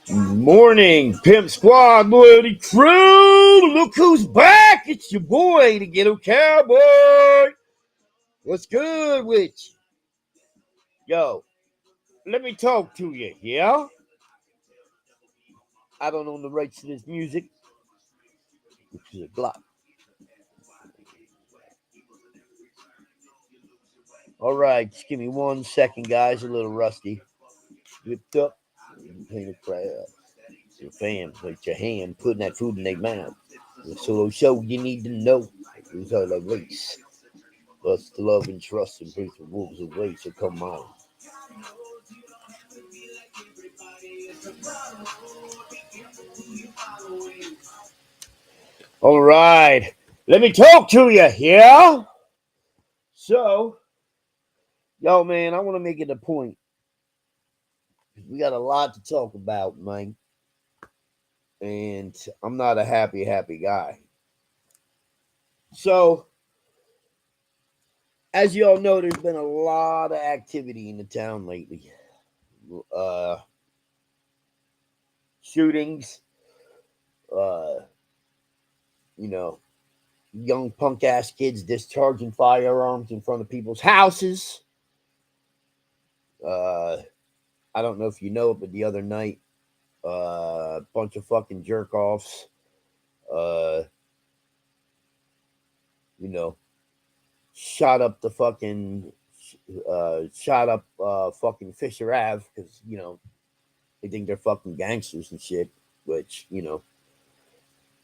Morning, Pimp Squad, loyalty crew. Look who's back. It's your boy, the Ghetto Cowboy. What's good with you? Yo, let me talk to you, yeah? I don't own the rights to this music, which is a Glock. All right, just give me 1 second, guys. A little rusty. Whipped up. Clean the crap. Your fam, like your hand, putting that food in their mouth. The solo show you need to know. It's all a race. Us to love and trust and praise the wolves away. So come on. All right. Let me talk to you, yeah? So, yo, man, I want to make it a point. We got a lot to talk about, man. And I'm not a happy guy. So, as you all know, there's been a lot of activity in the town lately. Shootings, uh, you know, young punk ass kids discharging firearms in front of people's houses. I don't know if you know it, but the other night, a bunch of fucking jerk offs, uh, you know, shot up the fucking, fucking Fisher Ave because, they think they're fucking gangsters and shit, which,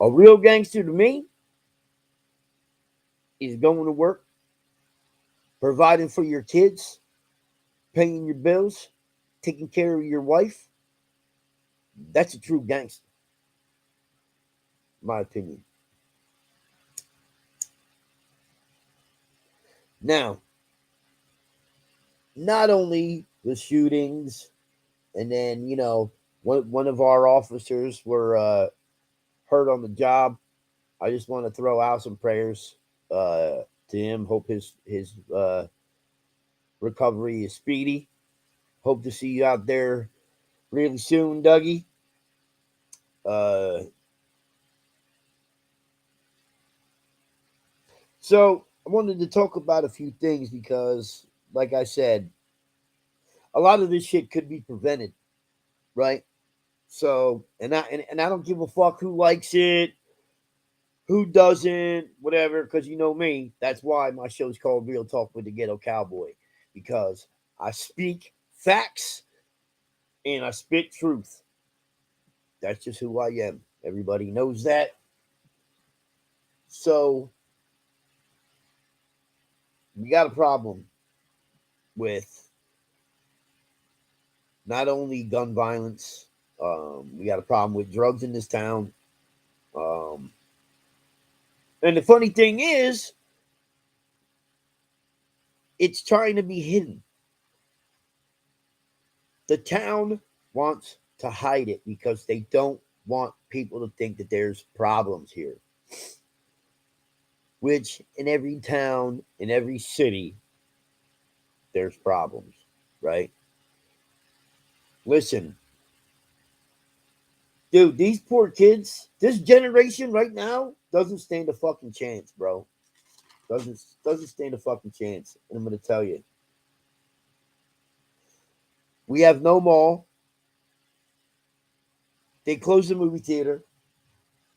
a real gangster to me is going to work, providing for your kids, paying your bills, taking care of your wife. That's a true gangster, in my opinion. Now, not only the shootings, and then one of our officers were hurt on the job. I just want to throw out some prayers to him. Hope his recovery is speedy. Hope to see you out there really soon, Dougie. So I wanted to talk about a few things because, like I said, a lot of this shit could be prevented, right? So, and I don't give a fuck who likes it, who doesn't, whatever, because you know me. That's why my show's called Real Talk with the Ghetto Cowboy, because I speak facts and I spit truth. That's just who I am. Everybody knows that. So, we got a problem with not only gun violence, we got a problem with drugs in this town. Um, and the funny thing is, it's trying to be hidden. The town wants to hide it because they don't want people to think that there's problems here. Which in every town, in every city, there's problems, right? Listen, dude, these poor kids, this generation right now doesn't stand a fucking chance, bro. Doesn't stand a fucking chance. And I'm gonna tell you. We have no mall. They closed the movie theater.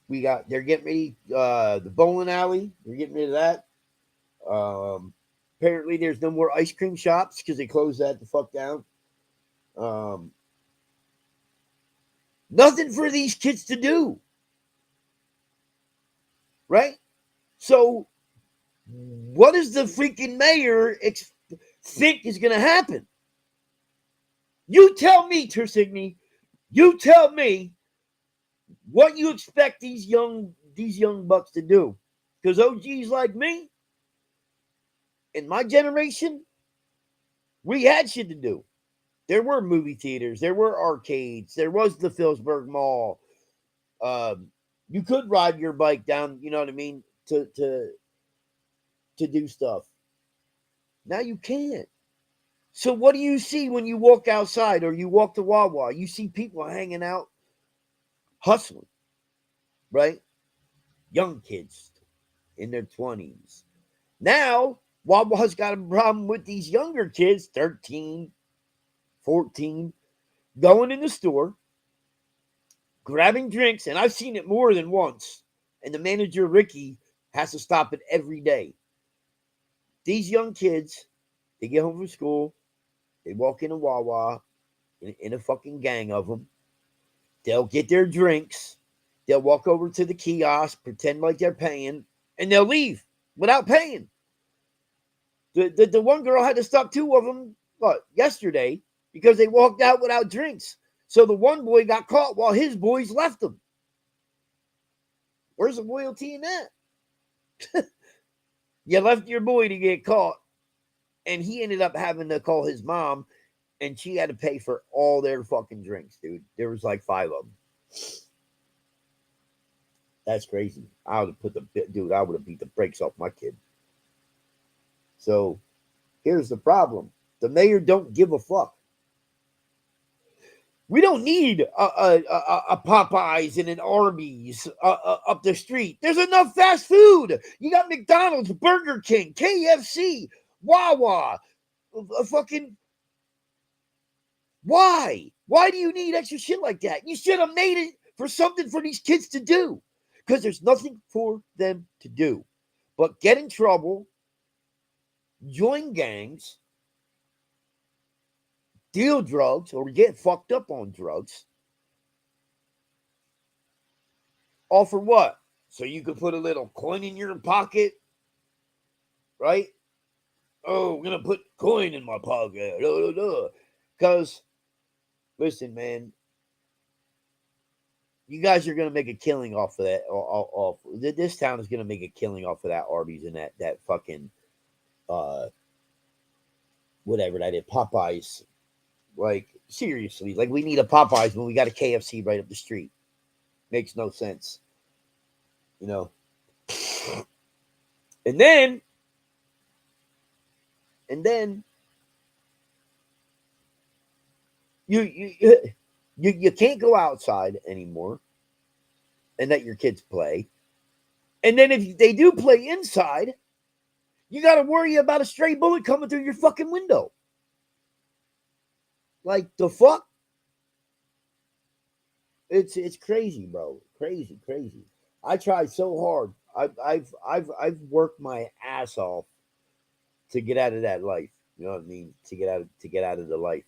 They're getting ready the bowling alley. They're getting rid of that. Apparently there's no more ice cream shops because they closed that the fuck down. Um, Nothing for these kids to do. Right? So what does the freaking mayor think is going to happen? You tell me, Tersigny. You tell me what you expect these young bucks to do. Because OGs like me, in my generation, we had shit to do. There were movie theaters, there were arcades, there was the Phillipsburg Mall. You could ride your bike down, you know what I mean, to do stuff. Now you can't. So what do you see when you walk outside or you walk to Wawa? You see people hanging out, hustling, right? Young kids in their 20s. Now, Wawa's got a problem with these younger kids, 13, 14, going in the store, grabbing drinks, and I've seen it more than once. And the manager, Ricky, has to stop it every day. These young kids, they get home from school, they walk into Wawa in a fucking gang of them. They'll get their drinks, they'll walk over to the kiosk, pretend like they're paying, and they'll leave without paying. The one girl had to stop two of them, yesterday, because they walked out without drinks. So the one boy got caught while his boys left him. Where's the loyalty in that? You left your boy to get caught, and he ended up having to call his mom, and she had to pay for all their fucking drinks, dude. There was like 5 of them. That's crazy. I would have beat the brakes off my kid. So here's the problem. The mayor don't give a fuck. We don't need a Popeyes and an Arby's up the street. There's enough fast food. You got McDonald's, Burger King, KFC, Wawa. Fucking why? Why do you need extra shit like that? You should have made it for something for these kids to do, because there's nothing for them to do but get in trouble, join gangs, deal drugs, or get fucked up on drugs. All for what? So you can put a little coin in your pocket, right? Oh, I'm going to put coin in my pocket. Because, listen, man, you guys are going to make a killing off of that. This town is going to make a killing off of that Arby's and that fucking, whatever that is, Popeyes. Like, seriously, like, we need a Popeyes when we got a KFC right up the street. Makes no sense. You know? And then you can't go outside anymore and let your kids play. And then if they do play inside, you got to worry about a stray bullet coming through your fucking window. Like, the fuck? It's crazy, bro. Crazy. I tried so hard. I've worked my ass off to get out of that life. You know what I mean? To get out of the life,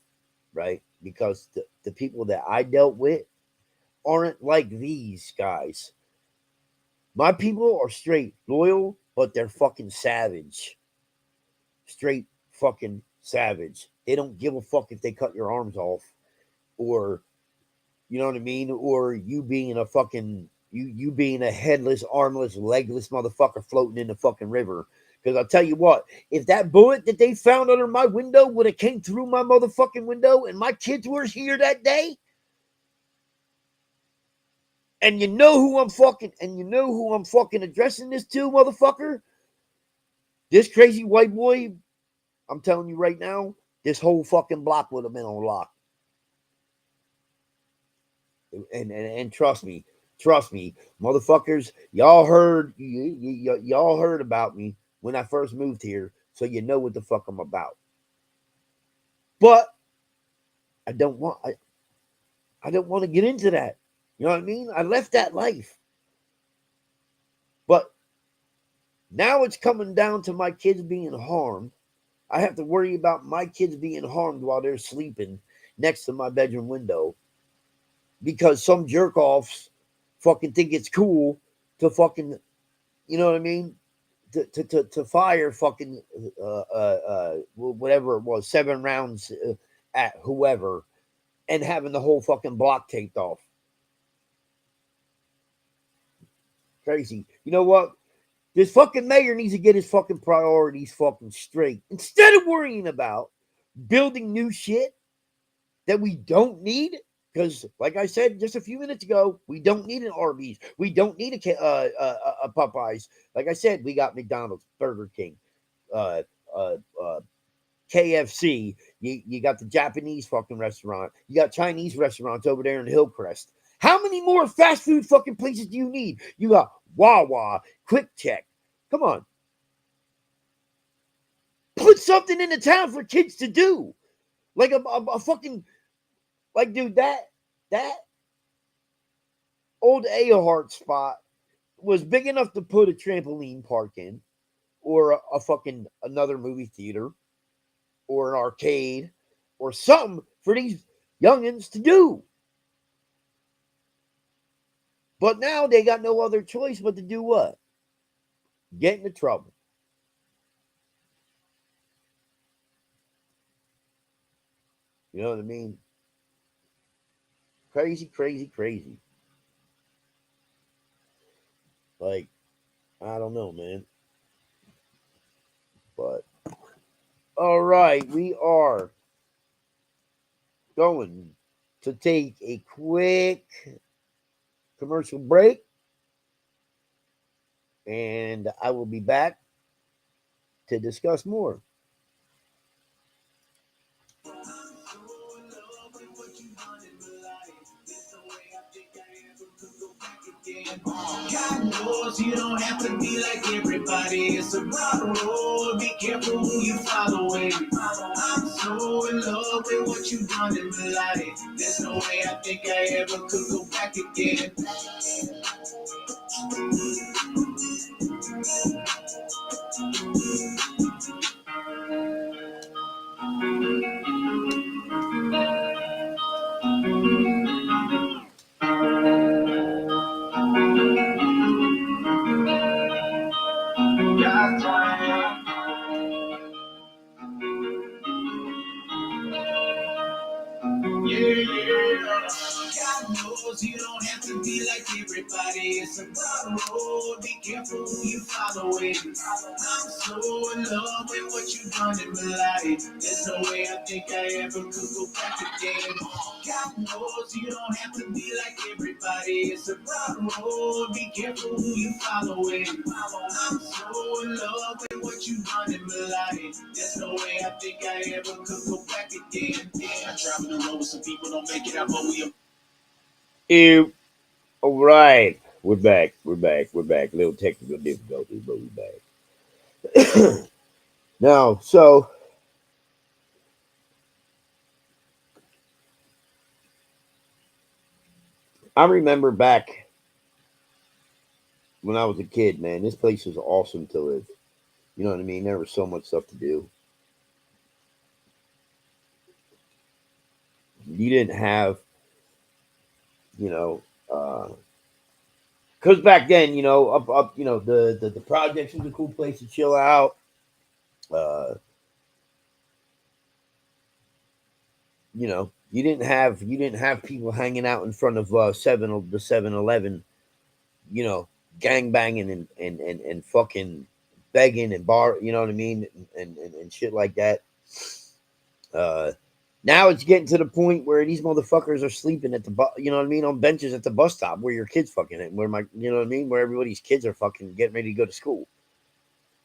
right? Because the people that I dealt with aren't like these guys. My people are straight loyal, but they're fucking savage. Straight fucking savage. They don't give a fuck if they cut your arms off, or you know what I mean, or you being a fucking you being a headless, armless, legless motherfucker floating in the fucking river. Because I'll tell you what, if that bullet that they found under my window would have came through my motherfucking window and my kids were here that day, and you know who I'm fucking addressing this to, motherfucker? This crazy white boy, I'm telling you right now, this whole fucking block would have been on lock. And trust me, motherfuckers, y'all heard about me when I first moved here, so you know what the fuck I'm about. But I don't want to get into that. You know what I mean? I left that life. But now it's coming down to my kids being harmed. I have to worry about my kids being harmed while they're sleeping next to my bedroom window, because some jerk offs fucking think it's cool to fucking, you know what I mean? To fire fucking whatever it was, 7 rounds at whoever, and having the whole fucking block taped off. Crazy. You know what? This fucking mayor needs to get his fucking priorities fucking straight. Instead of worrying about building new shit that we don't need, because, like I said just a few minutes ago, we don't need an Arby's. We don't need a Popeyes. Like I said, we got McDonald's, Burger King, KFC. You got the Japanese fucking restaurant. You got Chinese restaurants over there in Hillcrest. How many more fast food fucking places do you need? You got Wawa, Quick Check. Come on. Put something in the town for kids to do. Like a fucking, like, dude, that old Ahart spot was big enough to put a trampoline park in, or a fucking another movie theater, or an arcade, or something for these youngins to do. But now they got no other choice but to do what? Get into trouble. You know what I mean? Crazy, crazy, crazy. Like, I don't know, man. But, all right, we are going to take a quick commercial break. And I will be back to discuss more. God knows you don't have to be like everybody. It's a broad road. Be careful who you following. I'm so in love with what you've done in my life. There's no way I think I ever could go back again. Yeah. God knows you don't have to be like everybody. It's a broad road. Be careful who you following. I'm so in love with what you've done in my life. There's no way I think I ever could go back again. God knows you don't have to be like everybody. It's a broad road. Be careful who you following. I'm so in love with what you've done in my life. There's no way I think I ever could go back again. I travel the road with some people don't make it out, but we. Ew. All right. We're back. We're back. We're back. Little technical difficulties, but we're back. Now, so I remember back when I was a kid, man, this place was awesome to live. You know what I mean? There was so much stuff to do. You didn't have, you know, because back then, up, the projects was a cool place to chill out. Uh, you didn't have people hanging out in front of 7-Eleven, you know, gang banging and fucking begging and bar, you know what I mean, and shit like that. Uh, Now it's getting to the point where these motherfuckers are sleeping at the you know what I mean, on benches at the bus stop where your kids fucking at, you know what I mean, where everybody's kids are fucking getting ready to go to school.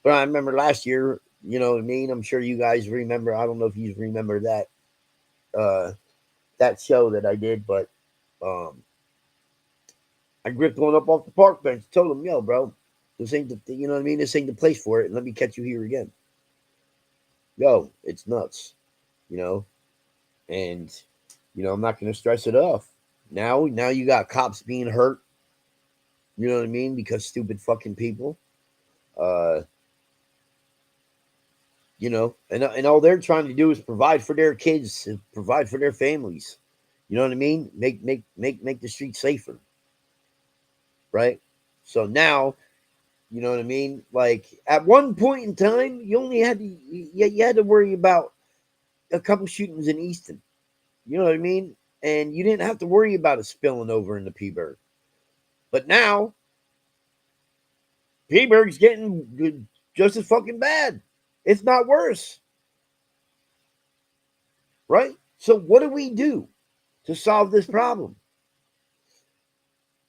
But I remember last year, you know what I mean. I'm sure you guys remember. I don't know if you remember uh, that show that I did, but um, I gripped one up off the park bench, told him, "Yo, bro, this ain't the, you know what I mean. This ain't the place for it. And let me catch you here again." Yo, it's nuts, you know. And I'm not gonna stress it off. Now you got cops being hurt. You know what I mean, because stupid fucking people. Uh, and all they're trying to do is provide for their kids, and provide for their families. You know what I mean? Make the streets safer, right? So now, you know what I mean? Like at one point in time, you only had to you had to worry about a couple shootings in Easton. You know what I mean? And you didn't have to worry about it spilling over into Peaburg. But now, Peaburg's getting good, just as fucking bad, if not worse. Right? So what do we do to solve this problem?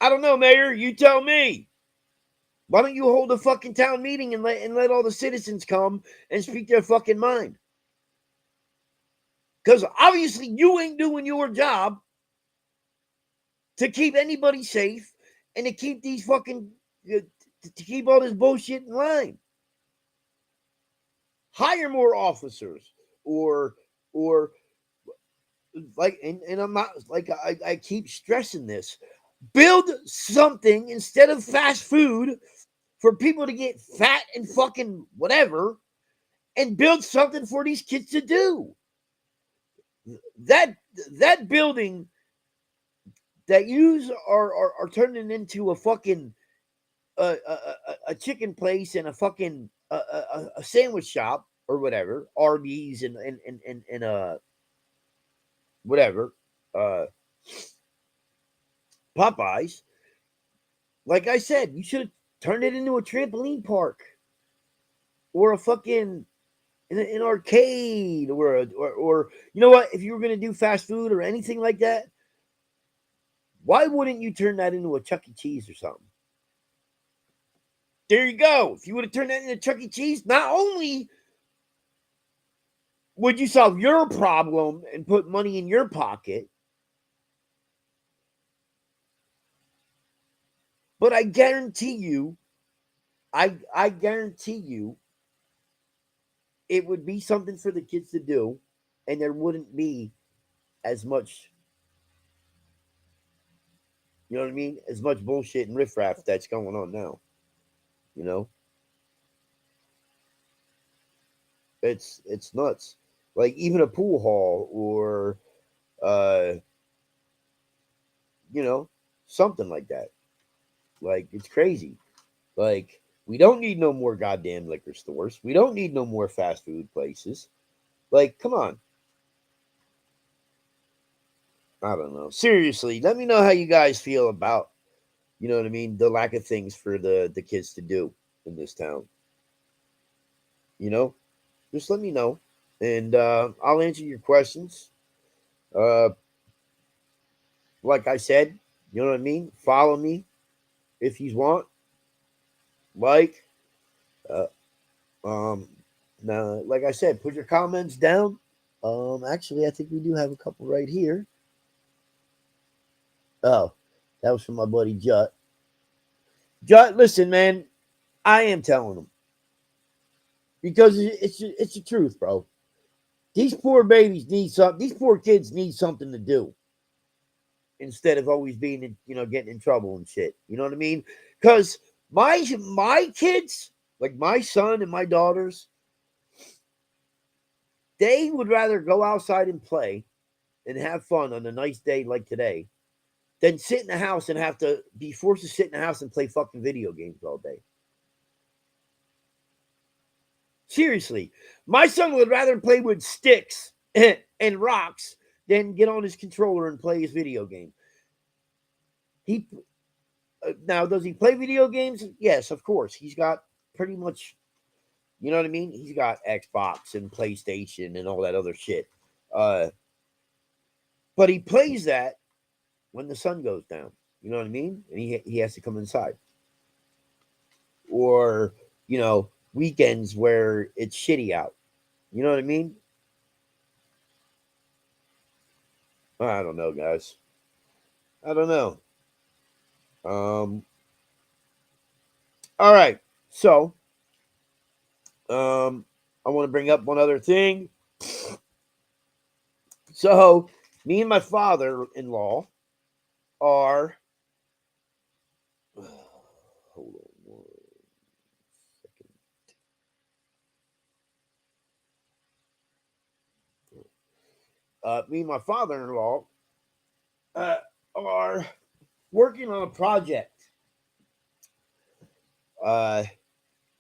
I don't know, Mayor. You tell me. Why don't you hold a fucking town meeting and let all the citizens come and speak their fucking mind? Because obviously you ain't doing your job to keep anybody safe and to keep these fucking to keep all this bullshit in line. Hire more officers, or like, and I'm not like I keep stressing this. Build something instead of fast food for people to get fat and fucking whatever, and build something for these kids to do. That that building that you are turning into a fucking a chicken place and a fucking a sandwich shop or whatever, Arby's and whatever, uh Popeyes. Like I said, you should have turned it into a trampoline park or a fucking an arcade or you know what? If you were gonna do fast food or anything like that, why wouldn't you turn that into a Chuck E. Cheese or something? There you go. If you would have turned that into Chuck E. Cheese, not only would you solve your problem and put money in your pocket, but I guarantee you, I guarantee you, it would be something for the kids to do, and there wouldn't be as much, you know what I mean, as much bullshit and riffraff that's going on now. You know, it's nuts. Like even a pool hall or uh, you know, something like that. Like it's crazy. Like we don't need no more goddamn liquor stores. We don't need no more fast food places. Like, come on. I don't know. Seriously, let me know how you guys feel about, you know what I mean, the lack of things for the kids to do in this town. You know, just let me know, and I'll answer your questions. Uh, like I said, you know what I mean. Follow me if you want. Like, uh, um, now, like I said, put your comments down. Actually, I think we do have a couple right here. Oh, that was from my buddy Jut. Jut, listen, man, I am telling them because it's the truth, bro. These poor babies need something. These poor kids need something to do instead of always being, getting in trouble and shit. You know what I mean? Because my kids, like my son and my daughters, they would rather go outside and play and have fun on a nice day like today than sit in the house and have to be forced to sit in the house and play fucking video games all day. Seriously, my son would rather play with sticks and rocks than get on his controller and play his video game. He Now, does he play video games? Yes, of course. He's got pretty much, you know what I mean. He's got Xbox and PlayStation and all that other shit. Uh, but he plays that when the sun goes down. You know what I mean? And he has to come inside, or weekends where it's shitty out. You know what I mean? I don't know, guys. I don't know. Um. All right. So, I want to bring up one other thing. So, me and my father-in-law are. Hold on one second. Me and my father-in-law uh, are working on a project. Uh,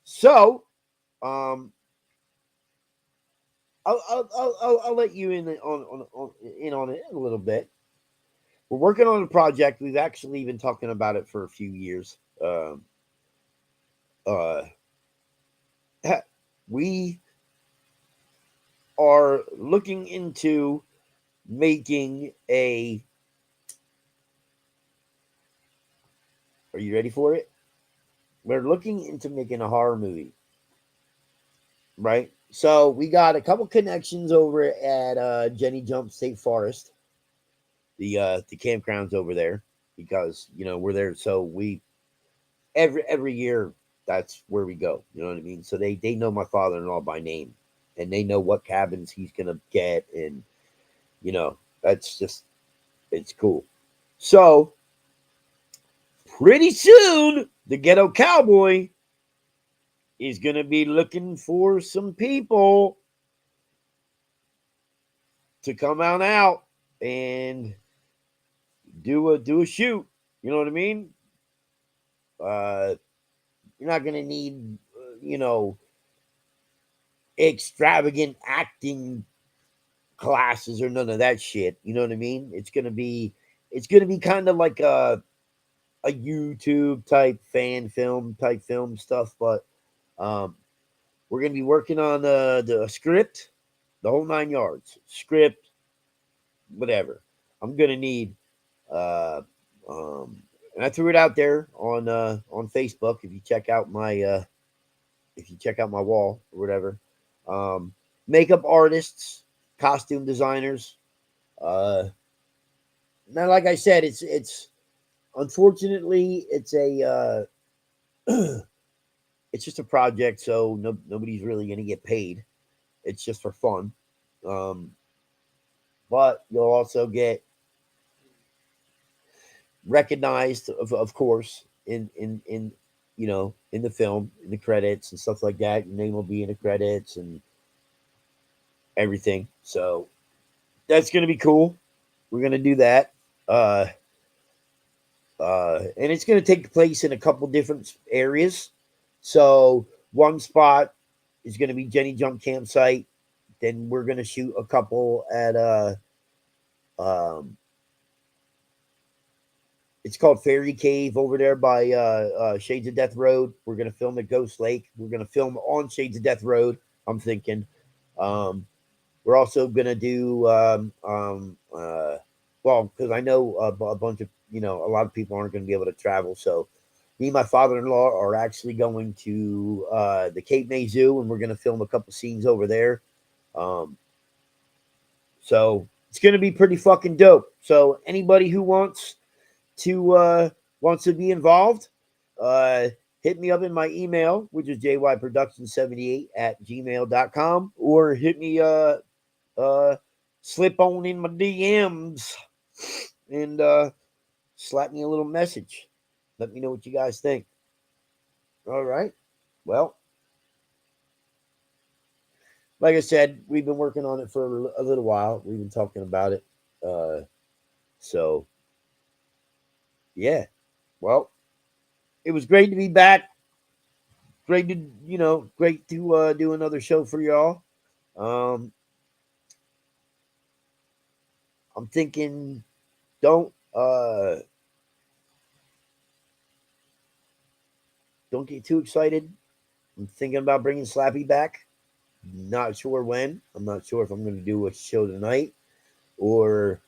so, um, I'll let you in on it a little bit. We're working on a project. We've actually been talking about it for a few years. Uh, we are looking into making a. Are you ready for it? We're looking into making a horror movie, right? So we got a couple connections over at Jenny Jump State Forest, the campgrounds over there, because we're there. So we every year that's where we go. You know what I mean? So they know my father-in-law by name, and they know what cabins he's gonna get, and that's just it's cool. So pretty soon, the Ghetto Cowboy is gonna be looking for some people to come on out and do a shoot. You know what I mean? Uh, you're not gonna need extravagant acting classes or none of that shit. You know what I mean? It's gonna be kind of like a YouTube type fan film type film stuff, but um, we're gonna be working on the script, the whole 9 yards, script, whatever. I'm gonna need uh, and I threw it out there on Facebook. If you check out my wall or whatever, um, makeup artists, costume designers. Uh, Now, like I said, it's unfortunately it's just a project, so nobody's really gonna get paid. It's just for fun. Um, but you'll also get recognized, of course, in in the film, in the credits and stuff like that. Your name will be in the credits and everything. So that's gonna be cool. We're gonna do that. Uh, and it's going to take place in a couple different areas. So one spot is going to be Jenny Jump Campsite. Then we're going to shoot a couple at um, it's called Fairy Cave over there by Shades of Death Road. We're going to film at Ghost Lake. We're going to film on Shades of Death Road. I'm thinking. Um, we're also going to do well, because I know a bunch of a lot of people aren't going to be able to travel. So me and my father-in-law are actually going to the Cape May Zoo, and we're going to film a couple scenes over there. Um, so it's going to be pretty fucking dope. So anybody who wants to be involved, uh, hit me up in my email, which is jyproductions78 at gmail.com, or hit me uh, slip on in my DMs and slap me a little message. Let me know what you guys think. All right. Well, like I said, we've been working on it for a little while. We've been talking about it. Uh, so, yeah. Well, it was great to be back. Great to do another show for y'all. Um, I'm thinking, don't don't get too excited. I'm thinking about bringing Slappy back. Not sure when. I'm not sure if I'm going to do a show tonight or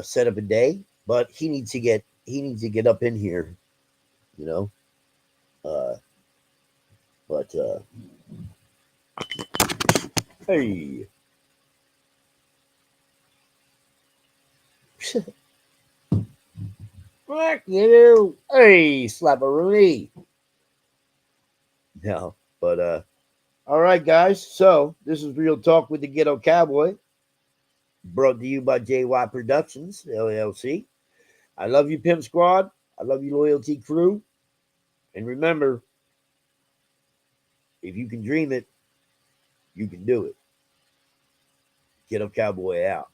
set up a day. But he needs to get up in here, you know. Uh, but hey, fuck you, hey, slapperoonie. No, but all right, guys. So this is Real Talk with the Ghetto Cowboy, brought to you by jyproductions LLC. I love you, Pimp Squad. I love you, Loyalty Crew. And remember, if you can dream it, you can do it. Ghetto Cowboy out.